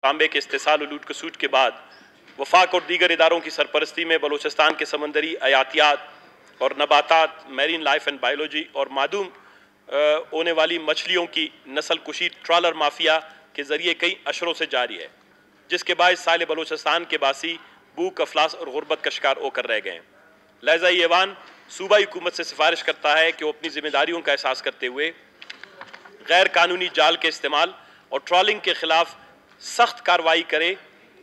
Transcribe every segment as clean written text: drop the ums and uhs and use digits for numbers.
तांबे के इस्तेसाल और लूट कसूट के बाद वफाक और दीगर इदारों की सरपरस्ती में बलूचिस्तान के समंदरी हयातियात और नबातात, मैरीन लाइफ एंड बायोलॉजी और मादूम होने वाली मछलियों की नस्ल कुशी ट्रॉलर माफिया के ज़रिए कई अशरों से जारी है, जिसके बायस साहिल बलूचिस्तान के बासी भूख, अफलास और गुर्बत का शिकार होकर रह गए हैं। लिहाजा ये ऐवान सूबाई हुकूमत से सिफारिश करता है कि वो अपनी जिम्मेदारियों का एहसास करते हुए गैर कानूनी जाल के इस्तेमाल और ट्रॉलिंग के खिलाफ सख्त कार्रवाई करे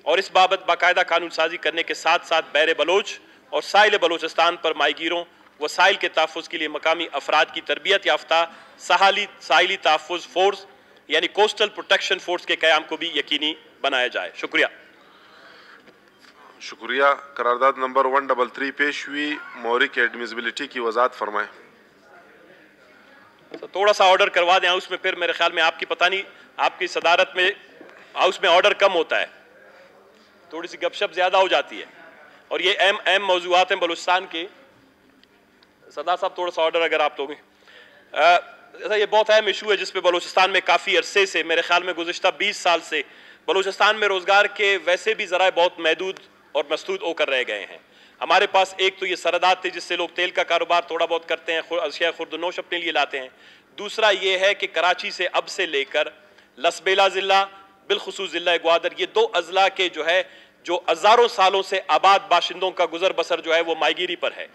और इस बाबत बाकायदा कानून साजी करने के साथ साथ बैर बलोच और साहिल बलूचिस्तान पर माहीगीरों व साहिल के तहफ़्फ़ुज़ के लिए मकामी अफराद की तरबियत याफ्ता साहिली तहफ़्फ़ुज़ फोर्स यानी कोस्टल प्रोटेक्शन फोर्स के क़याम को भी यकीनी बनाया जाए। शुक्रिया। शुक्रिया। करारदाद नंबर 133 पेश हुई। मौरी के एडमिसिबिलिटी की वजाहत फरमाएं। तो थोड़ा सा ऑर्डर करवा दें हाउस में, फिर मेरे ख्याल में आपकी पता नहीं आपकी सदारत में हाउस में ऑर्डर कम होता है, थोड़ी सी गपशप ज़्यादा हो जाती है और ये अहम मौजूआत हैं बलूचिस्तान के। सदा साहब थोड़ा सा ऑर्डर अगर आप दोगे। ये बहुत अहम इशू है जिस पे बलूचिस्तान में काफ़ी अरसे से, मेरे ख्याल में गुज़िश्ता 20 साल से बलूचिस्तान में रोज़गार के वैसे भी ज़राए बहुत महदूद और मसदूद होकर रह गए हैं। हमारे पास एक तो ये सरहदात थे जिससे लोग तेल का कारोबार थोड़ा बहुत करते हैं, अशिया खुर्दनोश अपने लिए लाते हैं। दूसरा ये है कि कराची से अब से लेकर लसबेला ज़िला बिलखुसूस ज़िला ग्वादर, ये दो अजला के जो हज़ारों सालों से आबाद बाशिंदों का गुजर बसर जो है वो माहीगीरी पर है।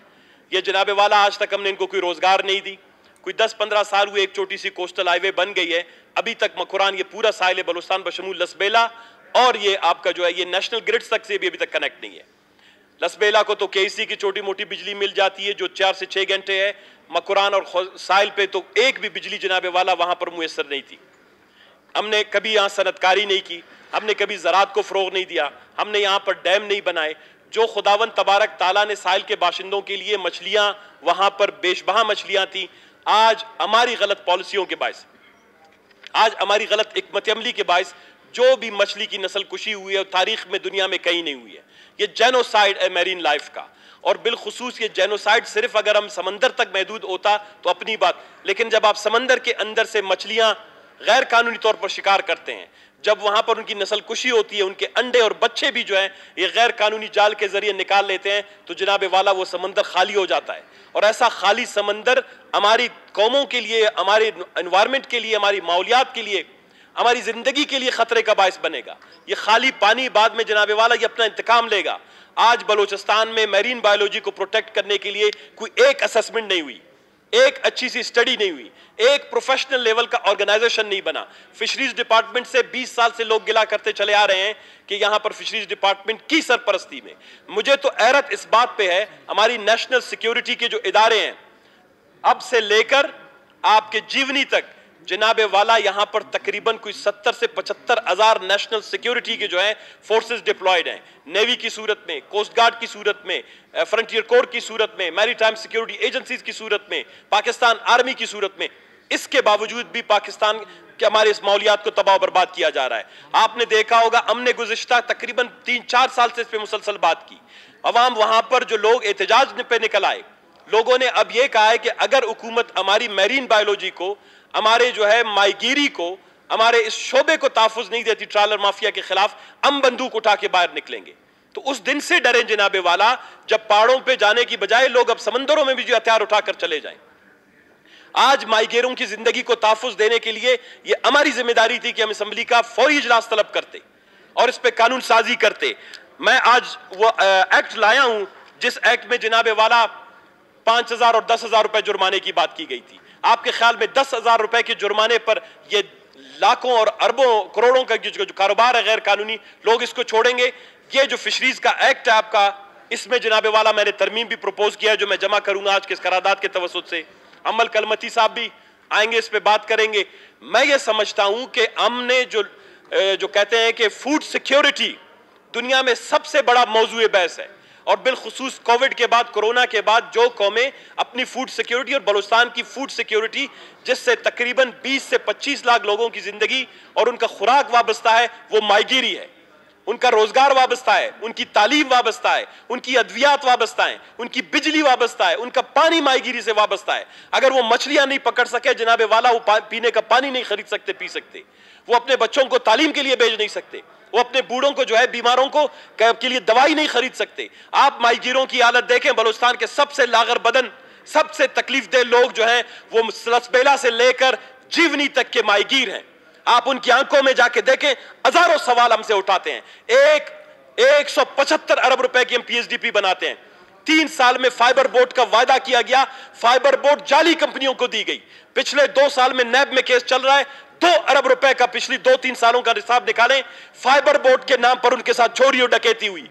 ये जनाब वाला आज तक हमने इनको कोई रोज़गार नहीं दी। कोई 10-15 साल हुए, एक छोटी सी कोस्टल हाईवे बन गई है, अभी तक मकुरान ये पूरा साहिल बलूचिस्तान बशमूल लसबेला और ये आपका जो है ये नेशनल ग्रिड तक से भी अभी तक कनेक्ट नहीं है। लसबेला को तो केसी की छोटी मोटी बिजली मिल जाती है जो 4 से 6 घंटे है, मकुरान और साहिल पे तो एक भी बिजली जनाब वाला वहाँ पर मुयसर नहीं थी। हमने कभी यहाँ सनतकारी नहीं की, हमने कभी ज़राअत को फ़रोग़ नहीं दिया, हमने यहाँ पर डैम नहीं बनाए। जो खुदावन तबारक ताला ने साहिल के बाशिंदों के लिए मछलियाँ वहाँ पर बेशबहा मछलियाँ थी, आज हमारी गलत पॉलिसियों के बायस, आज हमारी गलत हिकमत अमली के बायस जो भी मछली की नस्ल कुशी हुई है तारीख में दुनिया में कहीं नहीं हुई है। ये जेनोसाइड है मैरीन लाइफ का, और बिलखुसूस ये जेनोसाइड सिर्फ अगर हम समंदर तक महदूद होता तो अपनी बात, लेकिन जब आप समंदर के अंदर से मछलियाँ गैर कानूनी तौर पर शिकार करते हैं, जब वहाँ पर उनकी नस्ल कुशी होती है, उनके अंडे और बच्चे भी जो हैं ये गैर कानूनी जाल के ज़रिए निकाल लेते हैं, तो जनाब वाला वो समंदर खाली हो जाता है। और ऐसा खाली समंदर हमारी कौमों के लिए, हमारे एनवायरनमेंट के लिए, हमारी माहौलियात के लिए, हमारी ज़िंदगी के लिए ख़तरे का बायस बनेगा। ये खाली पानी बाद में जनाब वाला ये अपना इंतकाम लेगा। आज बलूचिस्तान में मैरीन बायोलॉजी को प्रोटेक्ट करने के लिए कोई एक असेसमेंट नहीं हुई, एक अच्छी सी स्टडी नहीं हुई, एक प्रोफेशनल लेवल का ऑर्गेनाइजेशन नहीं बना। फिशरीज डिपार्टमेंट से 20 साल से लोग गिला करते चले आ रहे हैं कि यहाँ पर फिशरीज डिपार्टमेंट की सरपरस्ती में, मुझे तो हैरत इस बात पे है, हमारी नेशनल सिक्योरिटी के जो इदारे हैं अब से लेकर आपके जीवनी तक, जनाब वाला यहाँ पर तकरीबन कोई 70 से 75 हज़ार नेशनल सिक्योरिटी के जो है फोर्सेस डिप्लॉयड हैं, नेवी की सूरत में, कोस्ट गार्ड की सूरत में, फ्रंटियर कोर की सूरत में, मैरीटाइम सिक्योरिटी एजेंसीज की सूरत में, पाकिस्तान आर्मी की सूरत में। इसके बावजूद भी पाकिस्तान के हमारे इस माहौलियात को तबाह बर्बाद किया जा रहा है। आपने देखा होगा हमने गुज़िश्ता तकरीबन 3-4 साल से इस पर मुसलसल बात की। अवाम वहां पर जो लोग एहतजाज पे निकल आए, लोगों ने अब यह कहा है कि अगर हुकूमत हमारी मैरीन बायोलॉजी को, हमारे जो है माहीगीरी को, हमारे इस शोबे को तहफ़्फ़ुज़ नहीं देती ट्रॉलर माफिया के खिलाफ, हम बंदूक उठा के बाहर निकलेंगे। तो उस दिन से डरे जनाबे वाला जब पहाड़ों पे जाने की बजाय लोग अब समंदरों में भी जो हथियार उठाकर चले जाएं। आज माहीगीरों की जिंदगी को तहफ़्फ़ुज़ देने के लिए ये हमारी जिम्मेदारी थी कि हम असेंबली का फौरी इजलास तलब करते और इस पे कानून साजी करते। मैं आज वो एक्ट लाया हूं जिस एक्ट में जनाबे वाला 5,000 और 10,000 रुपए जुर्माने की बात की गई थी। आपके ख्याल में 10,000 रुपए के जुर्माने पर ये लाखों और अरबों करोड़ों का जो कारोबार है गैर कानूनी, लोग इसको छोड़ेंगे? ये जो फिशरीज का एक्ट है आपका, इसमें जनाबे वाला मैंने तरमीम भी प्रपोज किया है जो मैं जमा करूंगा आज के इस करारदाद के तवसुत से। अमल कलमती साहब भी आएंगे, इस पे बात करेंगे। मैं ये समझता हूं कि हमने जो कहते हैं कि फूड सिक्योरिटी दुनिया में सबसे बड़ा मौजूए बहस है, और बिलखुसूस कोविड के बाद, कोरोना के बाद जो कौमें अपनी फूड सिक्योरिटी, और बलूचिस्तान की फूड सिक्योरिटी जिससे तकरीबन 20 से 25 लाख लोगों की जिंदगी और उनका खुराक वाबस्ता है, वो माहीगीरी है। ان کا روزگار وابستہ ہے, ان کی تعلیم وابستہ ہے, ان کی ادویات وابستہ ہیں, ان کی بجلی وابستہ ہے, ان کا پانی ماہی گیری سے وابستہ ہے. اگر وہ مچھلیاں نہیں پکڑ سکے جناب والا, وہ پینے کا پانی نہیں خرید سکتے, پی سکتے, وہ اپنے بچوں کو تعلیم کے لیے بھیج نہیں سکتے, وہ اپنے بوڑھوں کو جو ہے بیماروں کو کے لیے دوائی نہیں خرید سکتے. آپ ماہی گیروں کی حالت دیکھیں, بلوچستان کے سب سے لاغر بدن, سب سے تکلیف دہ لوگ جو ہیں وہ لسبیلا سے لے کر جیونی تک کے ماہی گیر ہیں. آپ ان کی آنکھوں میں جا کے دیکھیں, ہزاروں سوال ہم سے اٹھاتے ہیں. 175 ارب روپے کی ہم پی ایس ڈی پی بناتے ہیں. 3 سال میں فائبر بورڈ کا وعدہ کیا گیا, فائبر بورڈ جعلی کمپنیوں کو دی گئی. پچھلے 2 سال میں نیب میں کیس چل رہا ہے, 2 ارب روپے کا پچھلی 2-3 سالوں کا حساب نکالیں. فائبر بورڈ کے نام پر ان کے ساتھ چوری و ڈکیتی ہوئی,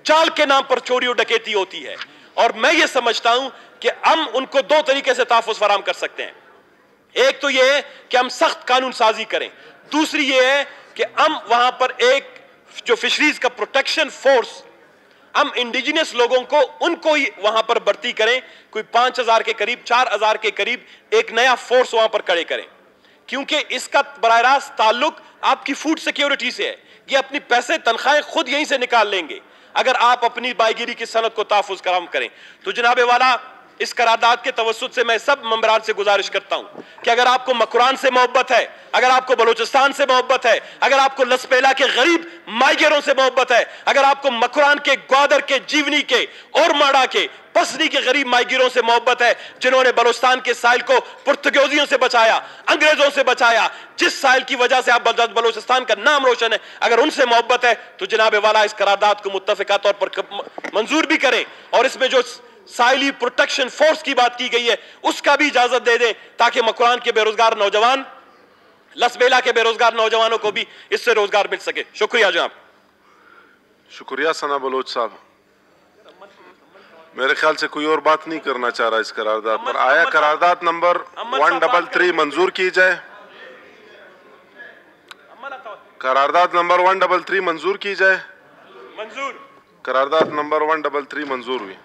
جال کے نام پر چوری و ڈکیتی ہوتی ہے. اور میں یہ سمجھتا ہوں کہ ہم ان کو 2 طریقے سے تحفظ فراہم کر سکتے ہیں. ایک تو یہ ہے کہ ہم سخت قانون سازی کریں, دوسری یہ ہے کہ ہم وہاں پر ایک جو فشریز کا پروٹیکشن فورس, ہم انڈیجنس لوگوں کو ان کو ہی وہاں پر بھرتی کریں, کوئی 5000 کے قریب 4000 کے قریب ایک نیا فورس وہاں پر کھڑے کریں. کیونکہ اس کا براہ راست تعلق آپ کی فوڈ سیکیورٹی سے ہے. یہ اپنی پیسے تنخواہیں خود یہیں سے نکال لیں گے اگر آپ اپنی ماہی گیری کی صنعت کو تحفظ فراہم کریں. تو جناب والا, اس قرارداد کے توسط سے میں سب ممبران سے گزارش کرتا ہوں کہ اگر آپ کو مکران سے محبت ہے, اگر آپ کو بلوچستان سے محبت ہے, اگر آپ کو لسبیلا کے غریب ماہی گیروں سے محبت ہے, اگر آپ کو مکران کے, گوادر کے, جیونی کے اور ماڑا کے, پسنی کے غریب ماہی گیروں سے محبت ہے جنہوں نے بلوچستان کے ساحل کو پرتگالیوں سے بچایا, انگریزوں سے بچایا, جس ساحل کی وجہ سے آپ بلوچستان کا نام روشن ہے, اگر ان سے محبت ہے تو جناب والا اس قرارداد کو متفقہ طور پر منظور بھی کریں, اور اس میں جو ساحلی پروٹیکشن فورس کی بات کی گئی ہے اس کا بھی اجازت دے دیں تاکہ مکران کے بے روزگار نوجوان, لسبیلا کے بے روزگار نوجوانوں کو بھی اس سے روزگار مل سکے. شکریہ جناب. شکریہ ثنا بلوچ صاحب. میرے خیال سے کوئی اور بات نہیں کرنا چاہ رہا اس قرارداد پر. آیا قرارداد نمبر 133 منظور کی جائے. قرارداد نمبر 133 منظور کی جائے. منظور. قرارداد نمبر 133 منظور ہوئی.